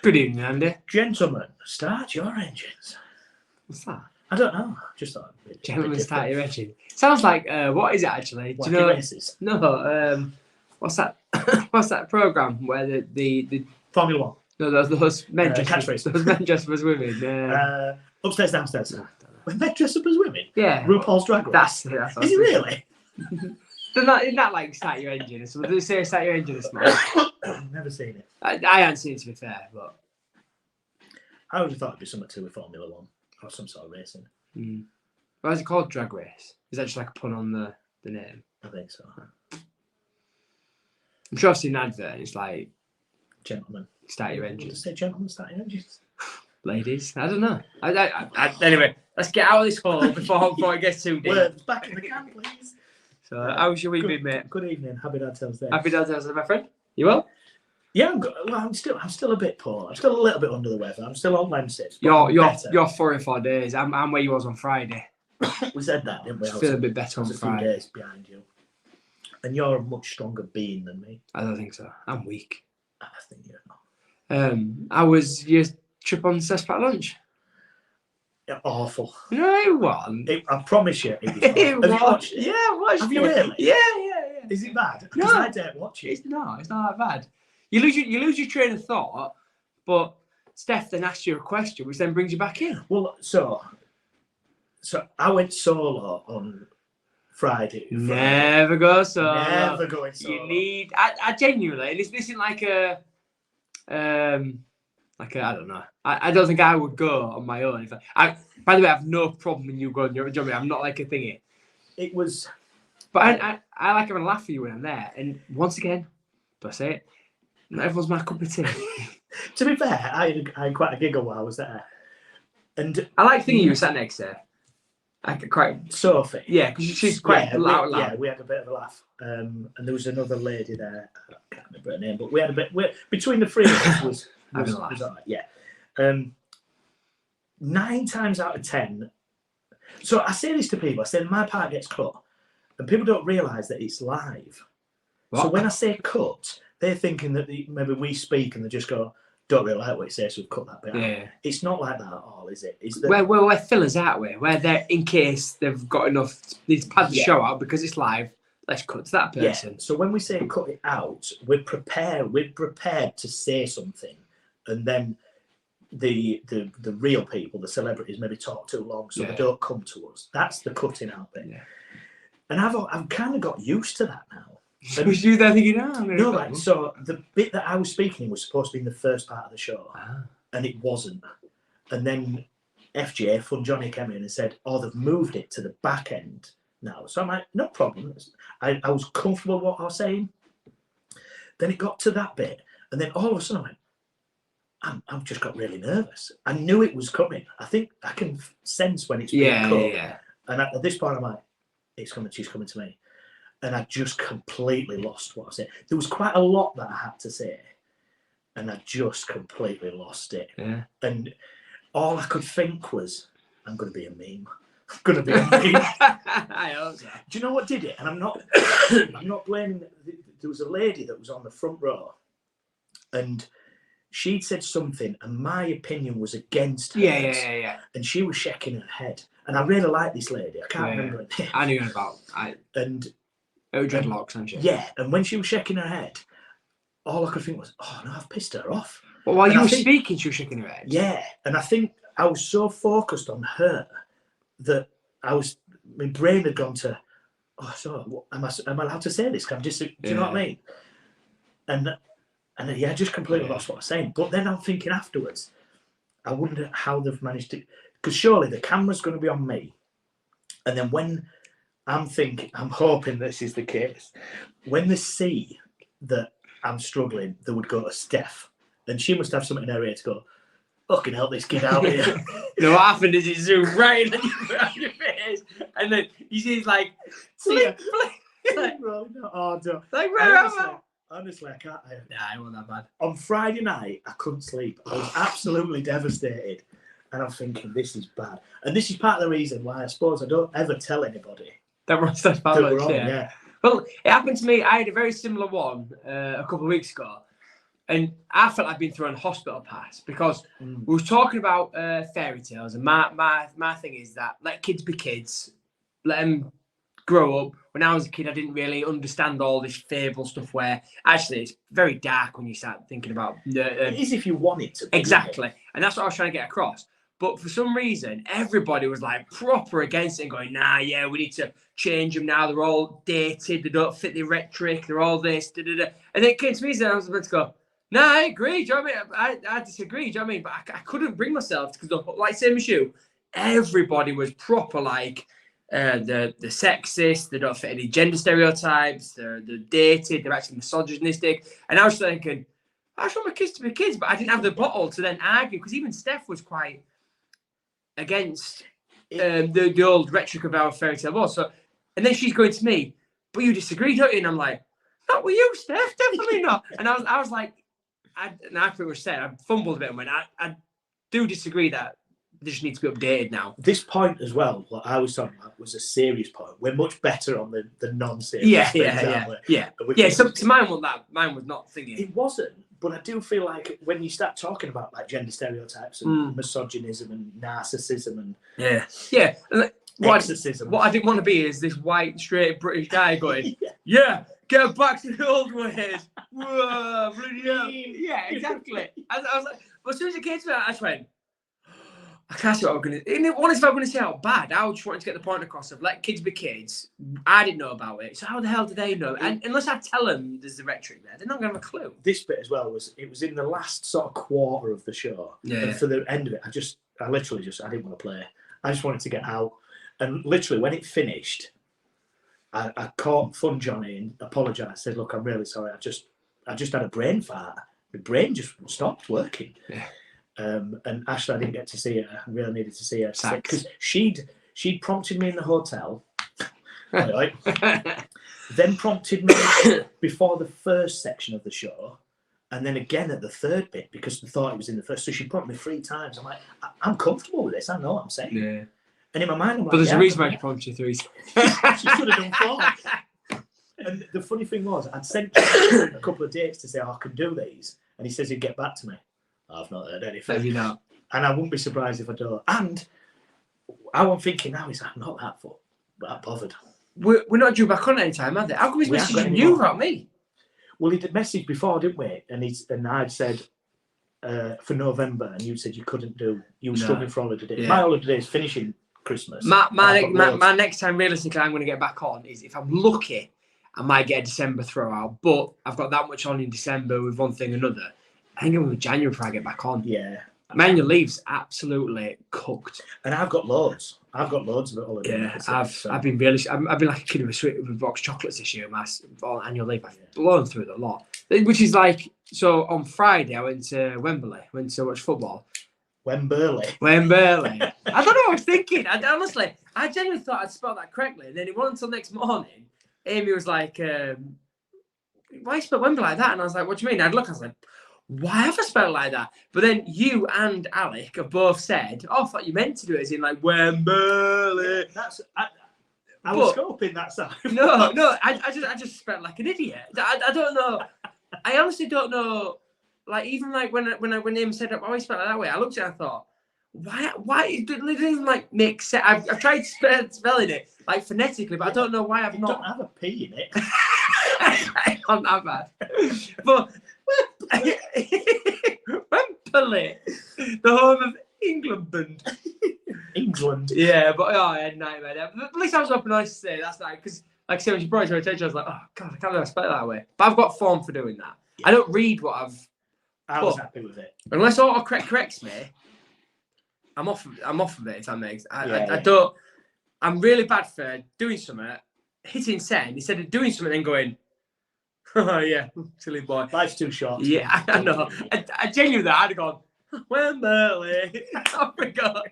Good evening, Andy. Gentlemen, start your engines. What's that? I don't know. Just thought. Gentlemen, start your engine. Sounds like what is it actually? Wacky Do you know? Races. No. What's that? What's that program where the Formula One. no those men Catch dressed race. those men dressed as women. Upstairs, downstairs. I don't know. When men dress up as women. Yeah. RuPaul's Drag Race. That's Is it really? Isn't that like start your engine? So they say start your engine this morning. Never seen it. I haven't seen it to be fair, but I would have thought it'd be something to do with Formula One or some sort of racing. why is it called Drag Race? Is that just like a pun on the name? I think so. I'm sure I've seen an advert and it's like Gentlemen. start your Did engine. you say gentlemen start your engines? Ladies, I don't know. Anyway, let's get out of this hole before it gets too deep. Words back in the can, please. So, how's your week been, mate? Good evening. Happy Dad Tales Day. Happy Dad's my friend. You well? Yeah, I'm still a bit poor. I'm still a little bit under the weather. I'm still on Lemsip. You're 4 or 4 days. I'm where you was on Friday. We said that, didn't we? I feel a bit better on a few Friday. days behind you. And you're a much stronger being than me. I don't think so. I'm weak. I think you're not. How was your trip on Stephs Packed Lunch? You're awful. No, it wasn't. I promise you, it was awful. It Have you was. watched it? Yeah, I watched Have it. you really? Yeah. Is it bad? Because No. I don't watch it. It's not that bad. You lose your train of thought, but Steph then asks you a question, which then brings you back in. Well, so I went solo on Friday. Never go solo. Never going solo. You need. I genuinely. This isn't like a. I don't know. I don't think I would go on my own. By the way, I have no problem when you go on your own. I'm not like a thingy. It was. But I like having a laugh for you when I'm there. And once again, do I say it? Not everyone's my cup of tea. To be fair, I had quite a giggle while I was there. And I like thinking you were sat next to her. I could quite. Sophie. Yeah, because she's quite loud. Yeah, we had a bit of a laugh. And there was another lady there. I can't remember her name, but we had a bit. Between the three of us was all right, yeah. 9 times out of 10. So I say this to people. I say my part gets cut, and people don't realise that it's live. What? So when I say cut, they're thinking that maybe we speak and they just go, "Don't really like what you say, so we've cut that bit Yeah. out." It's not like that at all, is it? It's that We're fillers, aren't we? Where they're in case they've got enough. These pad the show out because it's live. Let's cut to that person. Yeah. So when we say cut it out, we're prepared. We're prepared to say something, and then the real people, the celebrities, maybe talk too long, so they don't come to us. That's the cutting out bit. Yeah. And I've kind of got used to that now. Was you there thinking, no, right. So the bit that I was speaking in was supposed to be in the first part of the show, and it wasn't. And then FJ, Fun Johnny, came in and said, "Oh, they've moved it to the back end now." So I'm like, "No problem." I was comfortable with what I was saying. Then it got to that bit, and then all of a sudden I went, I've just got really nervous. I knew it was coming. I think I can sense when it's being cut. Yeah. And at this point, I'm like, it's coming. She's coming to me. And I just completely lost what I said. There was quite a lot that I had to say, and I just completely lost it. Yeah. And all I could think was, I'm going to be a meme. I'm going to be a meme. I hope so. Do you know what did it? And I'm not blaming. There was a lady that was on the front row, and she'd said something, and my opinion was against hers. Yeah. And she was shaking her head. And I really like this lady. I can't remember her name. I knew about. Dreadlocks, aren't she? Yeah, and when she was shaking her head, all I could think was, "Oh no, I've pissed her off." Well, while you were speaking, she was shaking her head. Yeah, and I think I was so focused on her that my brain had gone to, "Oh, so am I allowed to say this? Do you know what I mean?" And I just completely lost what I was saying. But then I'm thinking afterwards, I wonder how they've managed to, because surely the camera's going to be on me, and then when I'm hoping this is the case. When they see that I'm struggling, they would go to Steph. And she must have something in her ear to go, "Fucking help this kid out here." You know what happened is it zoomed right in your face. And then you see it's like, flick. Like, bro, no, oh, no. Like, where am I? Honestly, I can't. Nah, it wasn't that bad. On Friday night, I couldn't sleep. I was absolutely devastated. And I'm thinking, this is bad. And this is part of the reason why I suppose I don't ever tell anybody. That was Stephs Packed Lunch, yeah. Well, it happened to me. I had a very similar one a couple of weeks ago. And I felt I'd been through a hospital pass because we were talking about fairy tales, and my thing is that let kids be kids, let them grow up. When I was a kid, I didn't really understand all this fable stuff where actually it's very dark when you start thinking about it is if you want it to be. Exactly. And that's what I was trying to get across. But for some reason, everybody was like proper against it and going, nah, yeah, we need to change them now. They're all dated. They don't fit the rhetoric. They're all this. Da, da, da. And then it came to me and I was about to go, nah, I agree. Do you know what I mean? I disagree. Do you know what I mean? But I couldn't bring myself because, like, same as you, everybody was proper like, the sexist, they don't fit any gender stereotypes, they're dated, they're actually misogynistic. And I was thinking, I just want my kids to be kids, but I didn't have the bottle to then argue because even Steph was quite against the old rhetoric of our fairy tale was. So, and then she's going to me, but you disagree, don't you? And I'm like, not with you, Steph, definitely not. And I was like, and after it was said, I fumbled a bit and went, I do disagree that they just need to be updated now. This point as well, what I was talking about was a serious point. We're much better on the non-serious things, aren't we? Yeah. So mine wasn't that. Mine was not thinking. It wasn't, but I do feel like when you start talking about like gender stereotypes and misogynism and narcissism and what I didn't want to be is this white straight British guy going, yeah, get back to the old ways. Whoa, bloody hell. Yeah, exactly. I was like, but as soon as it came to that, I just went, I can't see what I'm going to... And what if I'm going to say how bad? I just wanted to get the point across of let kids be kids. I didn't know about it. So how the hell do they know? And unless I tell them there's the rhetoric there, they're not going to have a clue. This bit as well was in the last sort of quarter of the show. Yeah. And for the end of it, I didn't want to play. I just wanted to get out. And literally when it finished, I caught Fun Johnny and apologised. Said, look, I'm really sorry. I just had a brain fart. My brain just stopped working. Yeah. And Ashley, I didn't get to see her. I really needed to see her because she'd prompted me in the hotel, right? Then prompted me before the first section of the show, and then again at the third bit because they thought it was in the first. So she prompted me 3 times. I'm like, I'm comfortable with this. I know what I'm saying. Yeah. And in my mind, I'm like, but there's a reason why she prompted you 3. She should have done 4. And the funny thing was, I'd sent him a couple of dates to say, I can do these, and he says he'd get back to me. I've not heard anything. Have you not? And I wouldn't be surprised if I don't. And how I'm thinking now is I'm not that bothered. We're not due back on anytime, are they? How come he's messaging you about me? Well, he did message before, didn't we? And I'd said for November, and you said you couldn't do. You were struggling for holiday. Yeah. My holiday is finishing Christmas. My next time, realistically, I'm going to get back on is if I'm lucky, I might get a December throwout. But I've got that much on in December with one thing or another. I think I'm in January before I get back on. Yeah. My annual leave's absolutely cooked. And I've got loads. I've got loads of it already. Yeah, I've been like a kid with a box of chocolates this year. My annual leave, I've blown through it a lot. Which is like, so on Friday I went to Wembley, went to watch football. Wembley. I don't know what I was thinking. I genuinely thought I'd spelled that correctly. And then it wasn't until next morning, Amy was like, why you spell Wembley like that? And I was like, what do you mean? I was like, why have I spelled like that? But then you and Alec have both said, I thought you meant to do it as in like Wembley. I was scoping that side. No, I just spelled like an idiot. I don't know. I honestly don't know. Like even like when Amy said, "Oh, I spelled it that way," I looked at it and I thought, why it doesn't even like make sense. I've tried spelling it like phonetically, but I don't know why I've not. Don't have a P in it. I'm not bad, but. Wembley, the home of England. Yeah, but I had a nightmare there. But at least I was up and nice to say that's nice because, like I said, when she brought it to my attention, I was like, oh god, I can't believe I spelled it that way. But I've got form for doing that. Yeah. I don't read what I was happy with it. Unless autocorrect corrects me, I'm off of it. If that makes, I don't. I'm really bad for doing something, hitting send instead of doing something and then going. Oh yeah, silly boy. Life's too short. Yeah, I know. I genuinely, I'd have gone, Wembley. I forgot.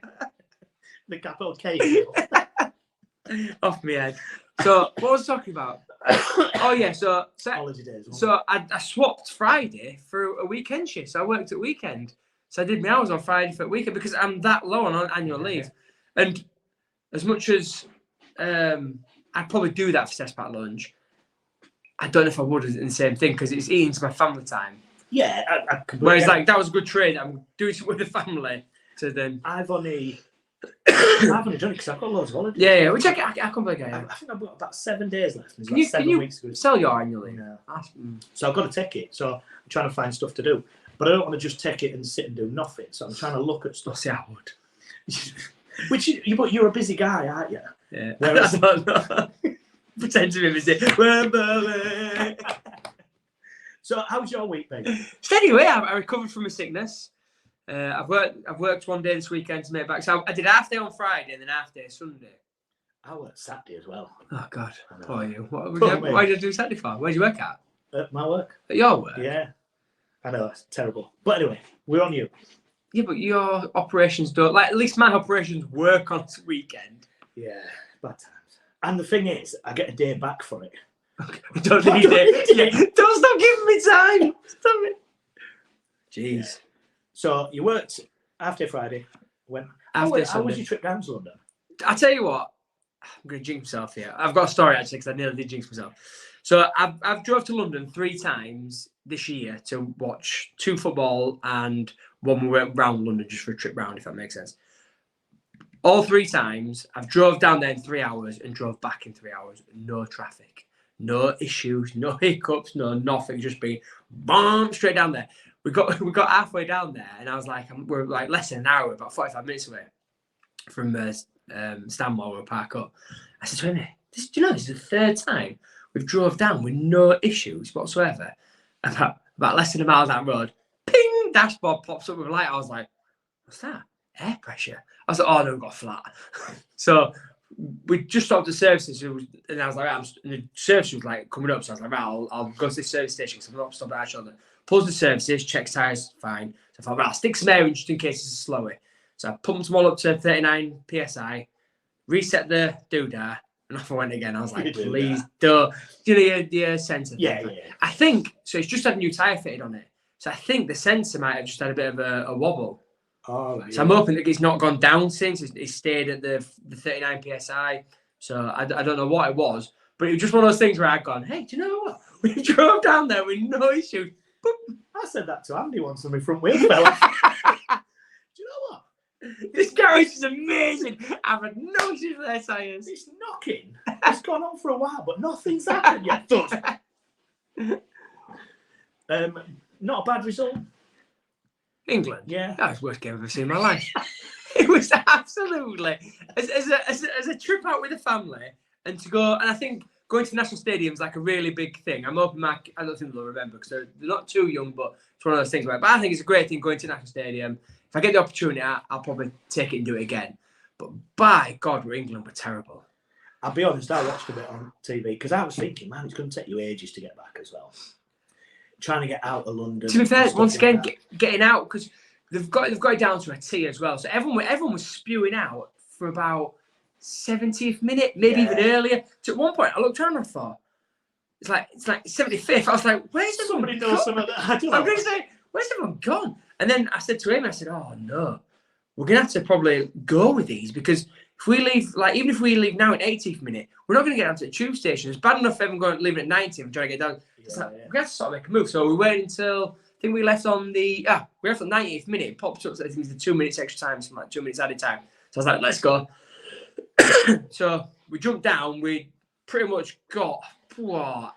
The capital K. Off my head. So, what was I talking about? Oh yeah, so holiday days. So I swapped Friday for a weekend shift. So I worked at weekend. So I did my hours on Friday for a weekend because I'm that low on annual leave. And as much as I'd probably do that for Stephs Packed Lunch, I don't know if I would in the same thing because it's eating to my family time. Yeah, I completely. Whereas like that was a good trade. I'm doing something with the family. So then I've only done it because I've got loads of holidays. yeah, which I completely get. I think I've got about 7 days left. There's Can like you 7 weeks to go. sell your annual leave? No. Mm. So I've got to take it. So I'm trying to find stuff to do, but I don't want to just take it and sit and do nothing. So I'm trying to look at stuff. See, I would. Which but you're a busy guy, aren't you? Yeah. Whereas, I don't know. Pretend to be busy. So how's your week been? Steady away. I recovered from a sickness. I've worked 1 day this weekend to make it back. So I did half day on Friday and then half day Sunday. I worked Saturday as well. Oh God, poor you. Poor me. Why did you do Saturday for? Where'd you work at? At my work. At your work? Yeah. I know, it's terrible. But anyway, we're on you. Yeah, but your operations don't, like, at least my operations work on this weekend. Yeah, bad times. And the thing is, I get a day back for it. Okay. Don't need it. Yeah. Don't stop giving me time. Stop it. Jeez. Yeah. So you worked after Friday. How was your trip down to London? I tell you what, I'm going to jinx myself here. I've got a story actually because I nearly did jinx myself. So I've drove to London 3 times this year to watch 2 football and 1 we went round London just for a trip round, if that makes sense. All 3 times I've drove down there in 3 hours and drove back in 3 hours. No traffic, no issues, no hiccups, no nothing. Just being boom straight down there. We got halfway down there and I was like, we're like less than an hour, about 45 minutes away from Stanmore where we park up. I said to him, do you know this is the 3rd time we've drove down with no issues whatsoever. About less than a mile down the road, ping, dashboard pops up with a light. I was like, what's that? Air pressure. I was like, oh no, we've got flat. So we just stopped at services and I was like, and the service was like coming up. So I was like, right, I'll go to this service station because I'm not stopped at our shoulder. Pulls the services, checks tyres, fine. So I thought, right, I'll stick some air in just in case it's slower. So I pumped them all up to 39 psi, reset the doodah, and off I went again. I was like, please don't. Do the sensor thing? Yeah. I think, so it's just had a new tyre fitted on it. So I think the sensor might have just had a bit of a wobble. Oh, so I'm hoping that it's not gone down since. It stayed at the 39 psi. So I don't know what it was. But it was just one of those things where I'd gone, hey, do you know what? We drove down there with no issues. I said that to Andy once when my front wheel fell off. Do you know what? This garage is amazing. I've had no issues with their tyres. It's knocking. It's gone on for a while, but nothing's happened yet. Not a bad result. England? Yeah. That was the worst game I've ever seen in my life. It was absolutely, as a trip out with the family and to go, and I think going to the National Stadium is like a really big thing. I'm hoping I don't think they'll remember because they're not too young, but it's one of those things where, but I think it's a great thing going to the National Stadium. If I get the opportunity, I'll probably take it and do it again. But by God, England were terrible. I'll be honest, I watched a bit on TV because I was thinking, man, it's going to take you ages to get back as well. Trying to get out of London. To be fair, once again, getting out because they've got it down to a T as well. So everyone was spewing out for about 70th minute, maybe even earlier. So at one point, I looked around and thought, it's like 75th. I was like, where's somebody knows some of that? I don't know. I'm going to say, where's everyone gone? And then I said to him, oh no, we're going to have to probably go with these because if we leave, even if we leave now at 80th minute, we're not going to get down to the tube station. It's bad enough everyone leaving at 90th and trying to get down. We're going to have to sort of make a move. So we waited until, I think we left on the 90th minute. It popped up, so I think it's the 2 minutes extra time, something like 2 minutes added time. So I was like, let's go. So we jumped down. We pretty much got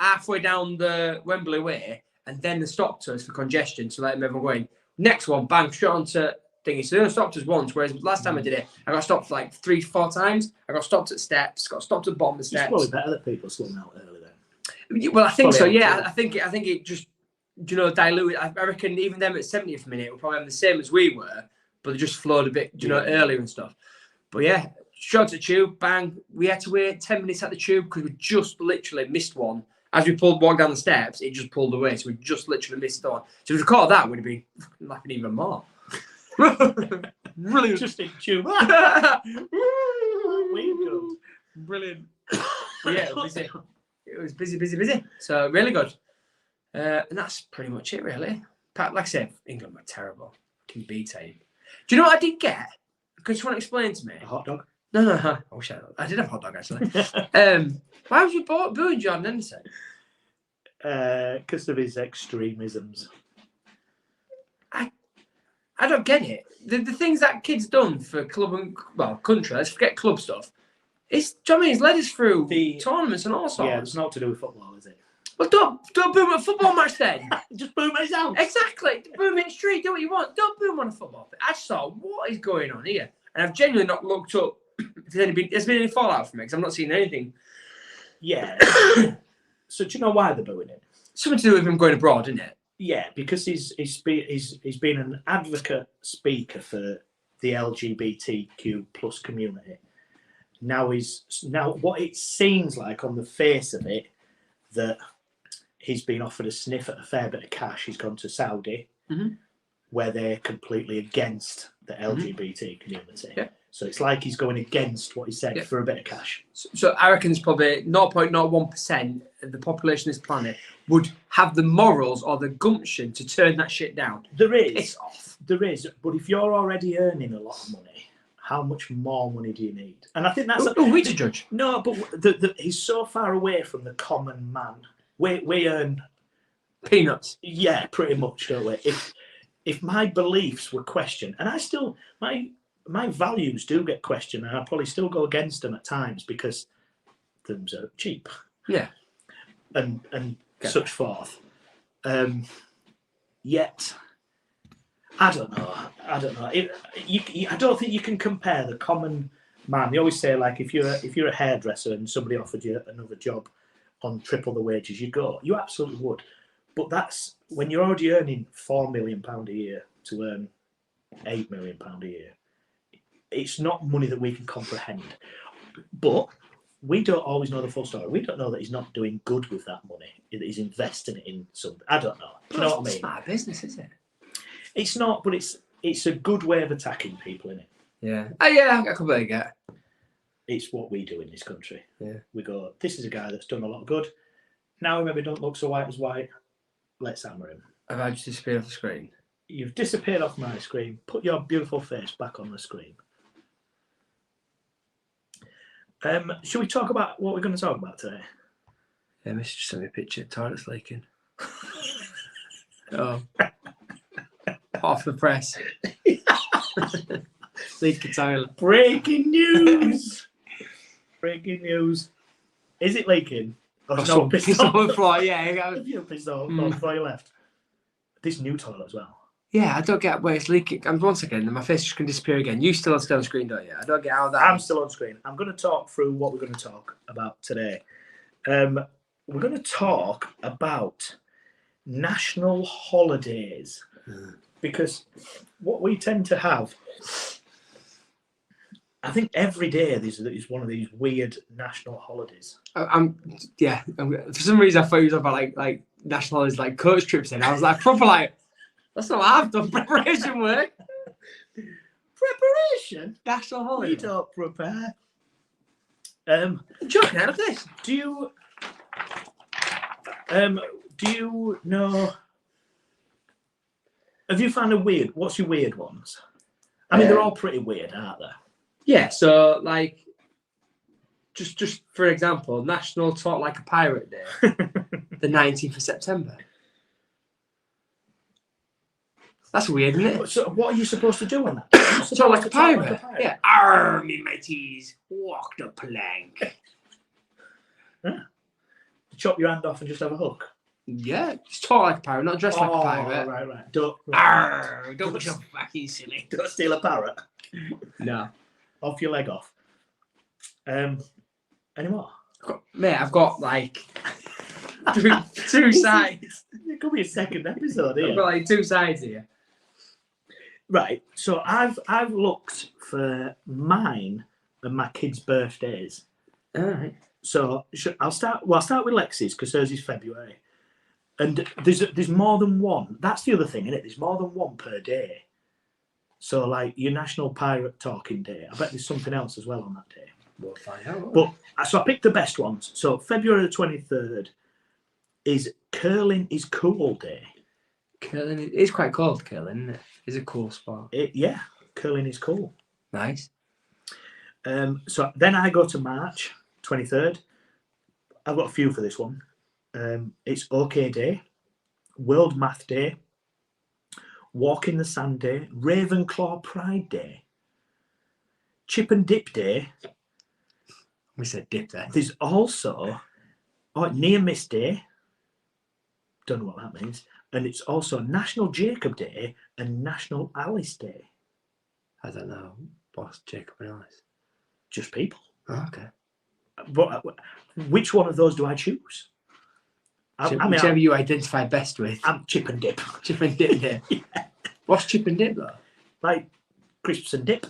halfway down the Wembley way, and then they stopped us for congestion to let everyone go in. Next one, bang, straight onto thingy. So they only stopped us once, whereas last time I did it, I got stopped like 3-4 times. I got stopped at steps, got stopped at the bottom of the steps. It's probably better that people slow out early then. Well, I think so. Yeah, I think it just diluted. I reckon even them at 70th minute were probably the same as we were, but they just flowed a bit, earlier and stuff. But yeah, shot to the tube, bang. We had to wait 10 minutes at the tube because we just literally missed one. As we walked down the steps, it just pulled away. So we just literally missed one. So if we caught that, we'd have been laughing even more. Brilliant. Just in tube. Brilliant. Yeah, it was busy. So really good. And that's pretty much it, really. Like I said, England were terrible. Fucking B team. Do you know what I did get? Could you want to explain to me? A hot dog? No. I wish I did have a hot dog, actually. Why was you booing Jordan Henderson? Because of his extremisms. I don't get it. The things that kids done for club and country. Let's forget club stuff. It's, do you know what I mean? It's led us through the tournaments and all sorts. Yeah, it's not to do with football, is it? Well, don't boom at a football match then. Just boom at his house. Exactly. Boom in the street. Do what you want. Don't boom on a football pitch. I just thought, what is going on here? And I've genuinely not looked up if there's been any fallout from it because I'm not seeing anything. Yeah. So do you know why they're booing it? Something to do with him going abroad, isn't it? Yeah, because he's been an advocate speaker for the LGBTQ plus community. Now what it seems like on the face of it that he's been offered a sniff at a fair bit of cash. He's gone to Saudi, where they're completely against the LGBT community. Yeah. So it's like he's going against what he said for a bit of cash. So I reckon it's probably 0.01% of the population of this planet would have the morals or the gumption to turn that shit down. There is. It's off. There is. But if you're already earning a lot of money, how much more money do you need? And I think that's... we to judge. No, but he's so far away from the common man. We earn... Peanuts. Yeah, pretty much, don't we? If my beliefs were questioned, and I still... My values do get questioned, and I probably still go against them at times because them's are cheap. Yeah. And such forth. Yet, I don't know. I don't think you can compare the common man. They always say, like, if you're a hairdresser and somebody offered you another job on triple the wages, you go. You absolutely would. But that's when you're already earning £4 million a year to earn £8 million a year. It's not money that we can comprehend. But we don't always know the full story. We don't know that he's not doing good with that money. That he's investing it in something. I don't know. Do you know what I mean? It's not a business, is it? It's not, but it's a good way of attacking people, isn't it? Yeah. Oh, yeah, I completely get it. It's what we do in this country. Yeah. We go, this is a guy that's done a lot of good. Now he maybe don't look so white as white. Let's hammer him. Have I just disappeared off the screen? You've disappeared off my screen. Put your beautiful face back on the screen. Should we talk about what we're going to talk about today? Yeah, Mr. just sent me a picture. Toilet's leaking. Oh. Off the press. Leaking toilet. Breaking news! Breaking news. Is it leaking? Oh, it's not pissed off. On the floor, yeah. You're pissed off before you left. This new toilet as well. Yeah, I don't get where it's leaking. And one second, and my face just can disappear again. You still on screen, don't you? I don't get how that. I'm still on screen. I'm going to talk through what we're going to talk about today. We're going to talk about national holidays because what we tend to have, I think every day is one of these weird national holidays. For some reason I thought you was about like national holidays, like coach trips. And I was like proper like. That's not what I've done. Preparation work. Preparation? National holiday. We don't prepare. Joking out of this. Do you know? Have you found what's your weird ones? I mean, they're all pretty weird, aren't they? Yeah. So, like, just for example, National Talk Like a Pirate Day, the 19th of September. That's weird, isn't it? So what are you supposed to do on that? Talk like a pirate. Yeah. Army mateys, walk the plank. Yeah. Chop your hand off and just have a hook. Yeah, just talk like a pirate, not dress like a pirate. Right. Don't be so fucking silly. Don't steal a parrot. No. Off your leg off. Any more? I've got like two sides. It could be a second episode here. I've got like two sides here. Right, so I've looked for mine and my kids' birthdays. All right. So I'll start with Lexi's because hers is February, and there's more than one. That's the other thing, isn't it? There's more than one per day. So like your National Pirate Talking Day, I bet there's something else as well on that day. We'll find out. But so I picked the best ones. So February the 23rd is Curling is Cool Day. Curling is quite cold. Curling, isn't it? It's a cool sport. Yeah, curling is cool. Nice. So then I go to March 23rd. I've got a few for this one. It's OK Day, World Math Day, Walk in the Sand Day, Ravenclaw Pride Day, Chip and Dip Day. We said dip there. There's also Near Miss Day. Don't know what that means. And it's also National Jacob Day and National Alice Day. I don't know. What's Jacob and Alice? Just people. Oh, okay. But which one of those do I choose? Whichever you identify best with. I'm Chip and Dip. Chip and Dip Day. Yeah. What's Chip and Dip though? Like crisps and dip.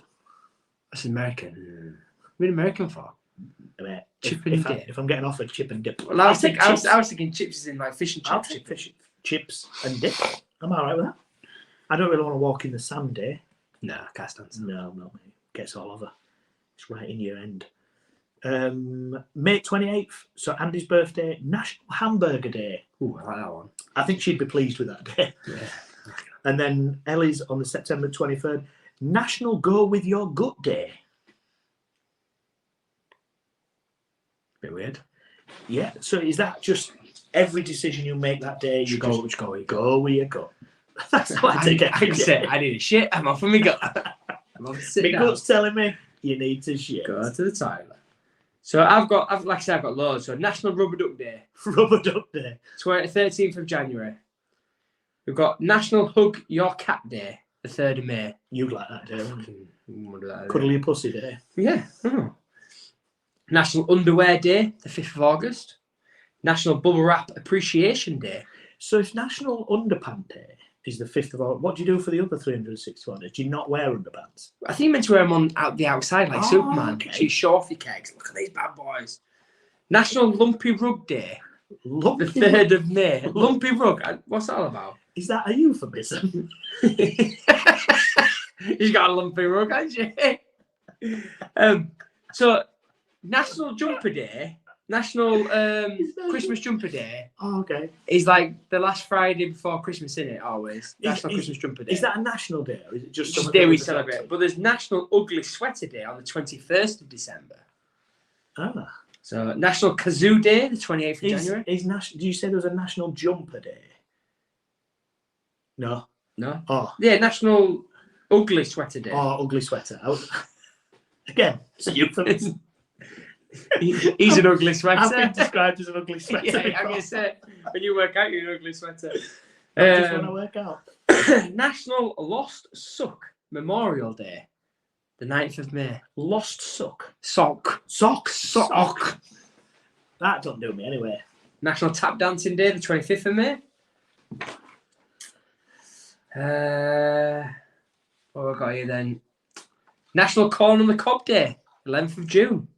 That's American. What are you American for? Chip and dip. dip. If I'm getting offered chip and dip. Well, I was thinking chips is in like fish and chips. I'll take chips and dip. I'm alright with that. I don't really want to walk in the sand day. No, I can't stand it. No, not me. Gets all over. It's right in your end. May 28th, so Andy's birthday, National Hamburger Day. Ooh, I like that one. I think she'd be pleased with that day. Yeah. And then Ellie's on the September 23rd, National Go With Your Gut Day. Bit weird. Yeah, so is that just every decision you make that day, you Go with your gut. That's how I take it. I can say, I need a shit, I'm off with my gut. I'm off to sit My down. gut's telling me you need to shit. Go to the toilet. So I've got loads. So National Rubber Duck Day. Rubber Duck Day. 13th of January. We've got National Hug Your Cat Day, the 3rd of May. You like that day, wouldn't you? What do that do? Cuddle your pussy day. Yeah. Oh. National Underwear Day, the 5th of August. National Bubble Wrap Appreciation Day. So if National Underpant Day is the 5th of August, what do you do for the other 361 days? Do you not wear underpants? I think you meant to wear them on out the outside like Superman. Okay. So you show off your kegs. Look at these bad boys. National Lumpy Rug Day, Lumpy the 3rd of May. Lumpy Rug. What's that all about? Is that a euphemism? You've got a lumpy rug, haven't you? So, National Jumper Day, National Christmas Jumper Day Oh, okay. is like the last Friday before Christmas, isn't it? Always. National Is- Christmas Jumper Day. Is that a national day or is it just It's just a something day we that celebrate? But there's National Ugly Sweater Day on the 21st of December. Ah. So, National Kazoo Day, the 28th of January. Do you say there was a National Jumper Day? No. No? Oh. Yeah, National Ugly Sweater Day. Oh, ugly sweater. Again, it's a euphemism. He's an ugly sweater. I've been described as an ugly sweater. Yeah, before. I'm going to say, when you work out, you're an ugly sweater. Just when I work out. National Lost Sock Memorial Day, the 9th of May. Lost sock. Sock. Sock. That don't do me anyway. National Tap Dancing Day, the 25th of May. What have I got here then? National Corn on the Cob Day, 11th of June.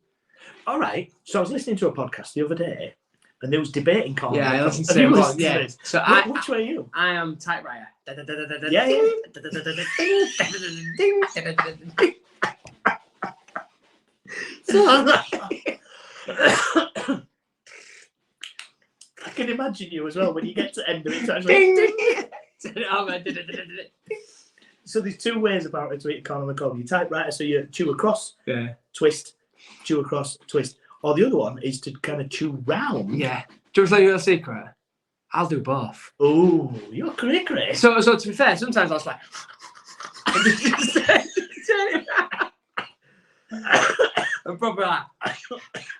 All right. So I was listening to a podcast the other day, and there was debating. Yeah, I listened to Have you it. listened to Yeah. this? So Which way are you? I am typewriter. Yeah. I can imagine you as well when you get to end of it. To actually... So there's two ways about it to eat a corn on the cob. You typewriter, so you chew across, twist, chew across, twist. Or the other one is to kind of chew round. Yeah. Do you want to tell you a secret? I'll do both. Oh, you're cray-cray. So to be fair, sometimes I was like, I'm probably like,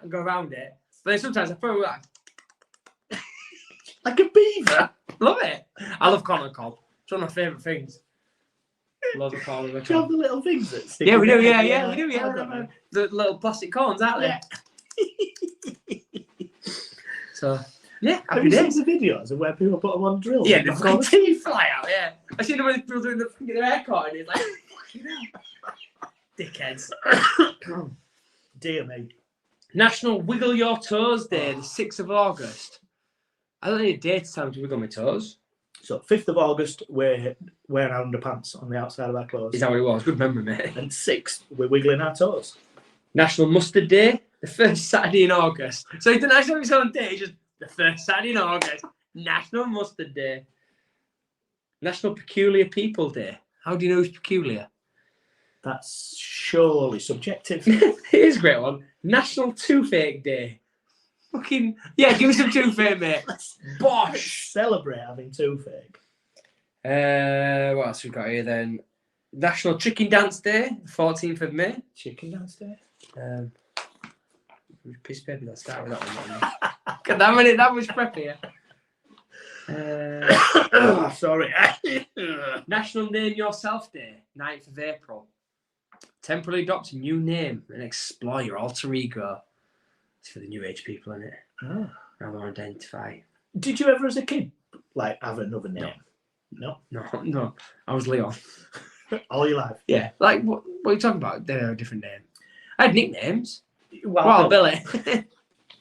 and go around it. But then sometimes I probably like a beaver. Love it. I love corn on the cob. It's one of my favourite things. Love the corn on the Do you have cob. the little things that stick? Yeah, we do. Yeah, we do. I've Yeah, got them. the little plastic corns, aren't they? Yeah. So yeah, Have happy you days. seen the videos of where people put them on drills? Yeah, the fucking teeth fly out. Yeah, I seen them when people doing their haircut, and it's like, fucking hell. Dickheads. Dear me. National Wiggle Your Toes Day, the 6th of August. I don't need a day to tell me to wiggle my toes. So 5th of August, we're wearing our underpants on the outside of our clothes. Is that what it was? Good memory, mate. And 6th, we're wiggling our toes. National Mustard Day, the 1st Saturday in August. So he didn't actually have his own day, it's just the 1st Saturday in August. National Mustard Day. National Peculiar People Day. How do you know who's peculiar? That's surely subjective. It is a great one. National Toothache Day. Fucking, yeah, give me some toothache, mate. Bosh. Celebrate having toothache. What else we got here then? National Chicken Dance Day, 14th of May. Chicken Dance Day. Piece of paper, let's start with that one. God damn it, that was prep here. Sorry. National Name Yourself Day, 9th of April. Temporarily adopt a new name and explore your alter ego. It's for the new age people, isn't it? Oh. How they identify. Did you ever, as a kid, like have another name? No. No. I was Leon. All your life? Yeah. Like, what are you talking about? They had a different name. I had nicknames. Well, Billy.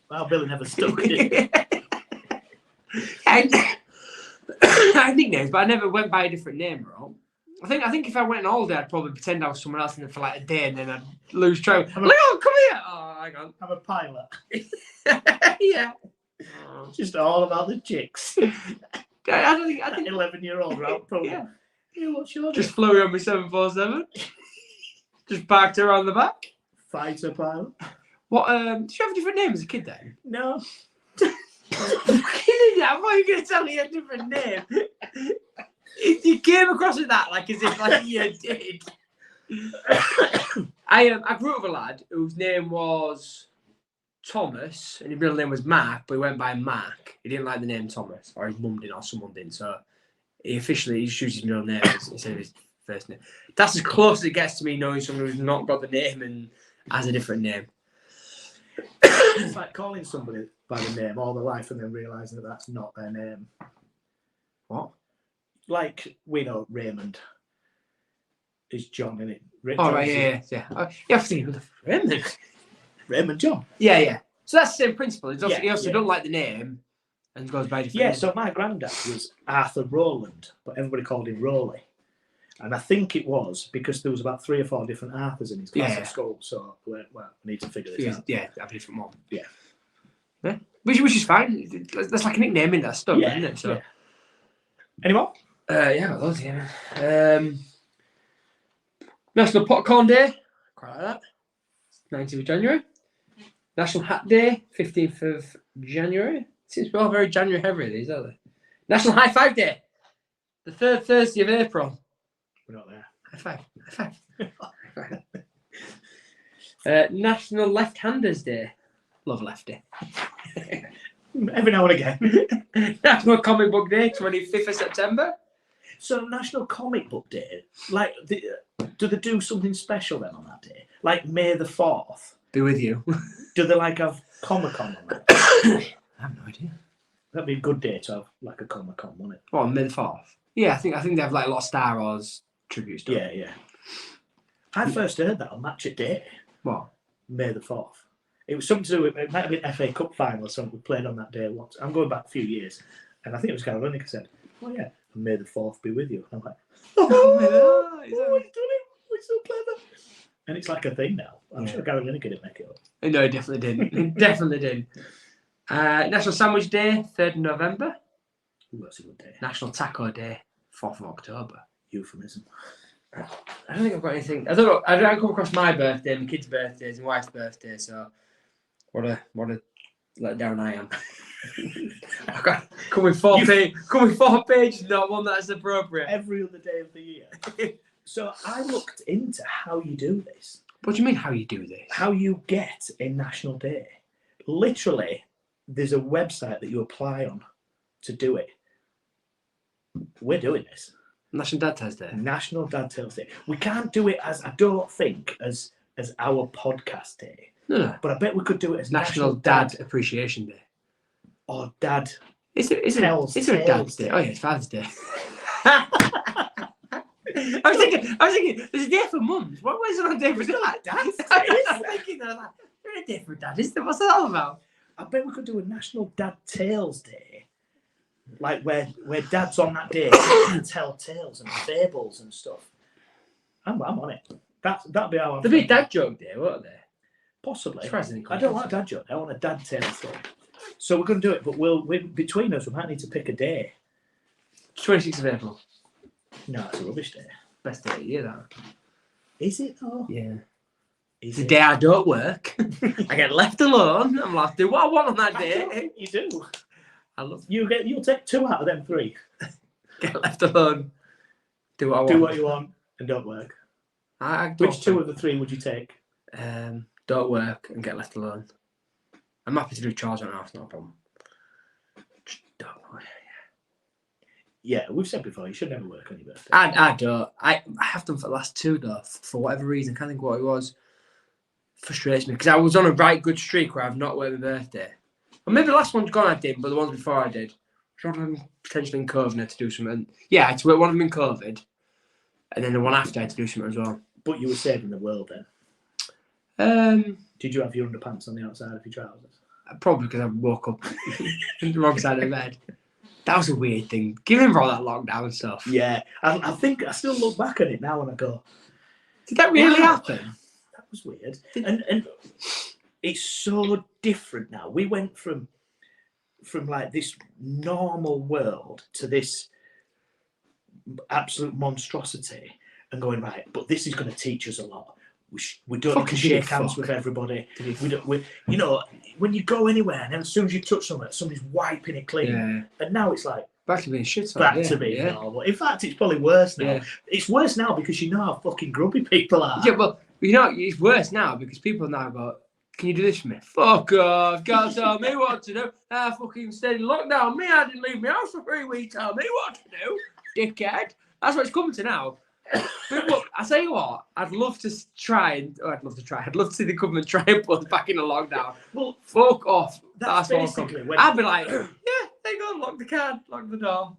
Well, Billy never stuck, did he? I had nicknames, but I never went by a different name, bro. I think if I went on holiday, I'd probably pretend I was someone else for like a day, and then I'd lose track. Leon, come here! Oh, hang on. I'm a pilot. Yeah. Just all about the chicks. I think 11-year-old, right? Probably. Yeah. Yeah, what's your just flew on my 747. Just parked around the back. Fighter pilot? What? Did you have a different name as a kid then? No. I'm not going to tell you a different name. You came across with that like as if like you did. I grew up with a lad whose name was Thomas, and his middle name was Mark, but he went by Mark. He didn't like the name Thomas, or his mum didn't, or someone didn't. So he officially chose his middle name instead of his first name. That's as close as it gets to me knowing someone who's not got the name and has a different name. It's like calling somebody by the name all their life and then realising that that's not their name. What? Like, we know Raymond is John, isn't it? Oh, right, yeah. You have to think of Raymond. Raymond John. Yeah. So that's the same principle. He also don't like the name and goes by different name. So my granddad was Arthur Rowland, but everybody called him Rowley. And I think it was because there was about 3 or 4 different Arthurs in his class at school. So, well, I need to figure this out. Yeah, have a different one. Yeah. Which is fine. That's like a nickname in that stuff, isn't it? So. Any more? Yeah, those, yeah. National Popcorn Day. Quite like that. 19th of January. National Hat Day. 15th of January. Seems we're all very January heavy, these, aren't they? National High Five Day. The 3rd Thursday of April. We're not there. High five. National Left-Handers Day. Love lefty. Every now and again. National Comic Book Day, 25th of September. So National Comic Book Day, like, do they do something special then on that day? Like May the 4th? Be with you. Do they like have Comic-Con on that? I have no idea. That'd be a good day to have like a Comic-Con, wouldn't it? What, May the 4th? Yeah, I think they have like a lot of Star Wars tribute stuff. Yeah. I first heard that on Match of Day. What? May the 4th. It was something to do with, it might have been FA Cup final or something we played on that day once. I'm going back a few years. And I think it was kind of ironic. I said, oh yeah, May the 4th be with you. And I'm like, what are you doing? We're so clever. And it's like a thing now. I'm sure Gary Lineker didn't make it up. No, he definitely didn't. He definitely did. National Sandwich Day, 3rd of November. Ooh, that's a good day. National Taco Day, 4th of October. Euphemism. I don't think I've got anything. I don't know. I don't come across my birthday, my kids' birthdays, and wife's birthday. So, what a let down I am. I've got coming 4 pages, not one that's appropriate. Every other day of the year. So I looked into how you do this. What do you mean? How you do this? How you get a National Day? Literally, there's a website that you apply on to do it. We're doing this. National Dad Tales Day. National Dad Tales Day. We can't do it as, I don't think, as our podcast day. No. But I bet we could do it as National Dad Appreciation Day. Or Dad. Is there a Dad's Day? Oh yeah, it's Father's Day. I was thinking, there's a day for mums. Why is there not a day for dad? Dad's Day. I was thinking that. There's a day for dad, is there? What's that all about? I bet we could do a National Dad Tales Day. Like where dads on that day tell tales and fables and stuff. I'm on it. That'd be how I'm. There'd be a dad joke day, won't there? Possibly. I don't want a dad joke. I want a dad tales day. So we're going to do it, but between us, we might need to pick a day. 26th of April. No, it's a rubbish day. Best day of the year, that. Is it though? Yeah. It's the day I don't work. I get left alone. I'm allowed to do what I want on that day. You do. I love You'll take 2 out of them 3. get left alone, do what I want. Do what you want and don't work. Which two of the three would you take? Don't work and get left alone. I'm happy to do chores right now. It's not a problem. Just don't work. Yeah, we've said before, you should never work on your birthday. I don't. I have done for the last two, though, for whatever reason. I can't think what it was. Frustrates me, because I was on a right good streak where I've not worked my birthday. Well, maybe the last one's gone I did, but the ones before I did. One of them potentially in COVID, I had to do something. Yeah, I had to work one of them in COVID, and then the one after I had to do something as well. But you were saving the world then? Did you have your underpants on the outside of your trousers? Probably because I woke up on the wrong side of the bed. That was a weird thing. Given all that lockdown and stuff. Yeah, I think I still look back at it now and I go, did that really happen? That was weird. And it's so different now. We went from like this normal world to this absolute monstrosity and going, right, but this is going to teach us a lot. We don't need to shake hands with everybody. You know, when you go anywhere and then as soon as you touch something, somebody's wiping it clean. Yeah. And now it's like, back to being shit. Back to being normal. In fact, it's probably worse now. Yeah. It's worse now because you know how fucking grubby people are. Yeah, well, you know, it's worse now because people now go, can you do this for me? Fuck off. Can't tell me what to do. I fucking stayed in lockdown. Me, I didn't leave my house for 3 weeks. Tell me what to do, dickhead. That's what it's coming to now. But look, I tell you what, I'd love to see the government try and put us back in a lockdown. Well, fuck off. That's basically when I'd be like, yeah, there you go, lock the car, lock the door.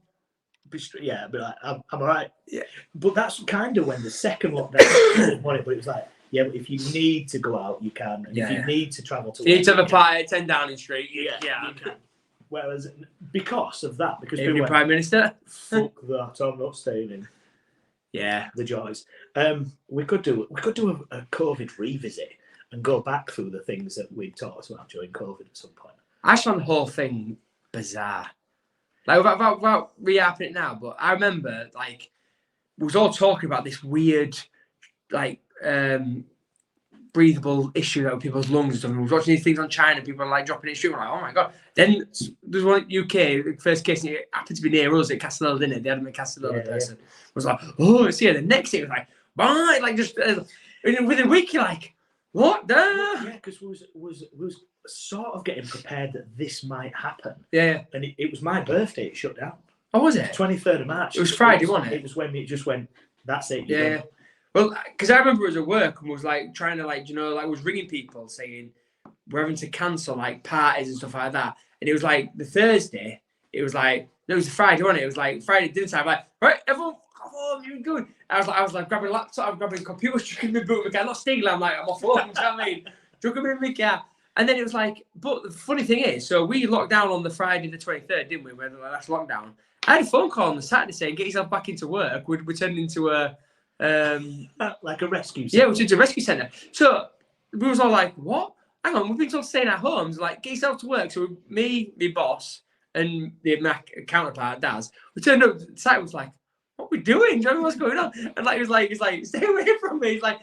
Yeah, I'd be like, I'm all right. Yeah. But that's kind of when the second lockdown but it was like, yeah, but if you need to go out, you can. And if you need to travel to you need to have a party at 10 Downing Street, you can. Whereas because of that, because people Prime Minister, fuck that, I'm not staying in. Yeah, the joys. We could do a COVID revisit and go back through the things that we taught us about during COVID at some point. I just found the whole thing bizarre. Like without rehapping it now, but I remember like we was all talking about this weird like breathable issue that with people's lungs and stuff. And we was watching these things on China, people are like dropping it straight. We're like, oh my god. Then there's one UK, the first case, it happened to be near us at Castello, didn't it? They had him at Castello person. Was like, oh, it's here. The next day it was like, bye, like just within a week you're like, what the? Yeah, because we was sort of getting prepared that this might happen. Yeah. And it was my birthday. It shut down. Oh, was it? 23rd of March. It was Friday, wasn't it? It was when it just went. That's it. Yeah. Well, because I remember it was at work and was like trying to like, you know, like was ringing people saying we're having to cancel like parties and stuff like that. And it was like the Thursday. It was like it was Friday, wasn't it? It was like Friday dinner time. Like, right, everyone, come on, you're good. I was like grabbing a laptop, I'm grabbing a computer, chucking my boot. I'm not stealing. I'm like I'm off home. You know what I mean? Chucking in my car. And then it was like, but the funny thing is, so we locked down on the Friday the 23rd, didn't we? When the last lockdown. I had a phone call on the Saturday saying get yourself back into work. We're turning into a like a rescue centre. Yeah, which is a rescue centre. So we was all like, what? Hang on, we've been told to stay in our homes. Like, get yourself to work. So me, my boss, and my counterpart, Daz, we turned up. The site was like, what are we doing? Do you know what's going on? And like, he was like, stay away from me. He's like,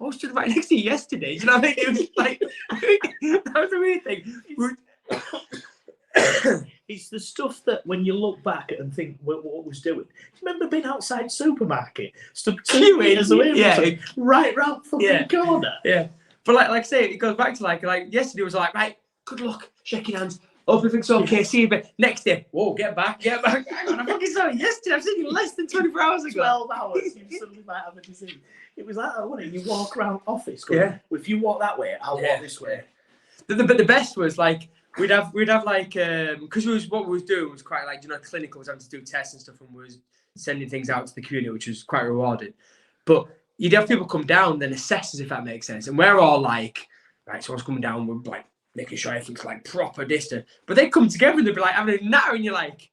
I was stood right next to you yesterday. Do you know what I mean? It was like, that was a weird thing. It's the stuff that when you look back and think what was doing. Do you remember being outside supermarket, stuck 2 meters away, right round the fucking corner? Yeah, but like I say, it goes back to like yesterday was like, right, good luck, shaking hands, hope everything's okay, see you. But next day, whoa, get back. Hang on, I fucking saw it yesterday. I've seen you less than 24 hours ago. 12 hours, you suddenly might have a disease. It was like that, wasn't it? You walk around office, going, well, if you walk that way, I'll walk this way. But the best was like. We'd have like because what we was doing was quite like, you know, clinical, was having to do tests and stuff, and we was sending things out to the community, which was quite rewarding. But you'd have people come down, then assess us, if that makes sense. And we're all like, right, someone's coming down, we're like making sure everything's like proper distant. But they come together and they'd be like having a natter, and you're like,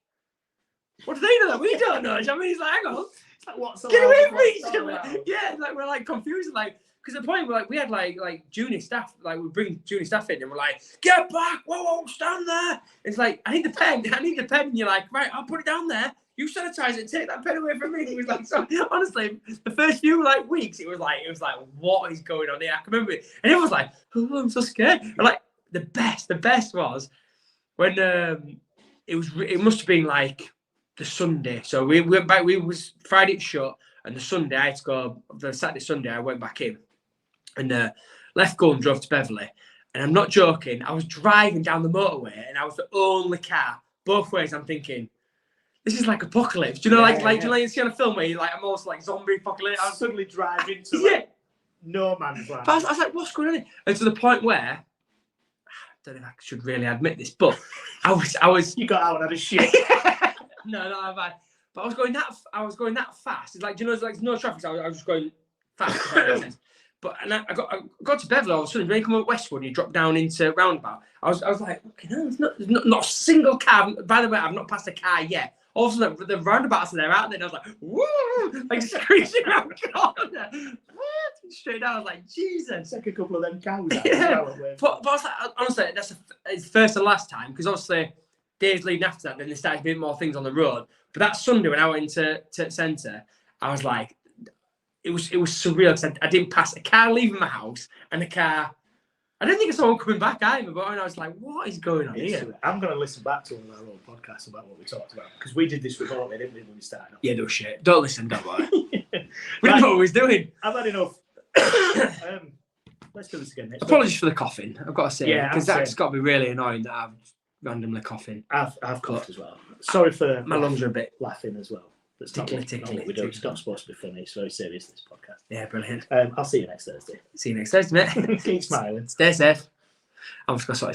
what do they know that we don't know? Do you know what I mean? It's like, hang on, it's like what's get away from each other. Yeah, like we're like confused, like. Because at the point, we had like junior staff, like we bring junior staff in, and we're like, get back, whoa, stand there. It's like, I need the pen, and you're like, right, I'll put it down there. You sanitize it, take that pen away from me. It was like, so honestly, the first few like weeks, it was like, what is going on here? I can remember it, and it was like, oh, I'm so scared. And like the best was when it must have been like the Sunday. So we went back. We was Friday shut, and the Sunday I had to go. The Saturday Sunday I went back in, and left go and drove to Beverley. And I'm not joking. I was driving down the motorway, and I was the only car both ways. I'm thinking, this is like apocalypse. Do you know, do you know, you see on a film where you like almost like zombie apocalypse? I suddenly drive into no man's land. But I was like, what's going on here? And to the point where, I don't know if I should really admit this, but I was. You got out and had a shit. No, not bad. But I was going that fast. It's like, do you know, there's like no traffic. So I was just going fast. But and I got to Beverley all of a sudden. When you come up Westwood and you drop down into Roundabout, I was like, okay, no, there's not a single car. By the way, I've not passed a car yet. All of a sudden, the roundabouts are there out there. And I was like, woo, like screeching around the corner. Straight down. I was like, Jesus. Like a couple of them cows. But I was like, honestly, it's first and last time, because obviously days leading after that, then there started being more things on the road. But that Sunday when I went into centre, I was like, it was surreal, because I didn't pass a car leaving my house and a car. I didn't think of someone coming back either, but I was like, what is going on here? I'm going to listen back to one of our old podcasts about what we talked about, because we did this remotely, didn't we, when we started? Yeah, no shit. Don't listen, don't worry. We didn't know what we was doing. I've had enough. Let's do this again next Apologies week. for the coughing, I've got to say. Yeah, because that's got to be really annoying that I'm randomly coughing. I've coughed as well. Sorry for my lungs are a bit laughing as well. That's tickly. We do. It's not supposed to be funny. It's very serious, this podcast. Yeah, brilliant. I'll see you next Thursday. See you next Thursday, mate. Keep smiling. Stay safe. I'm just going to sort this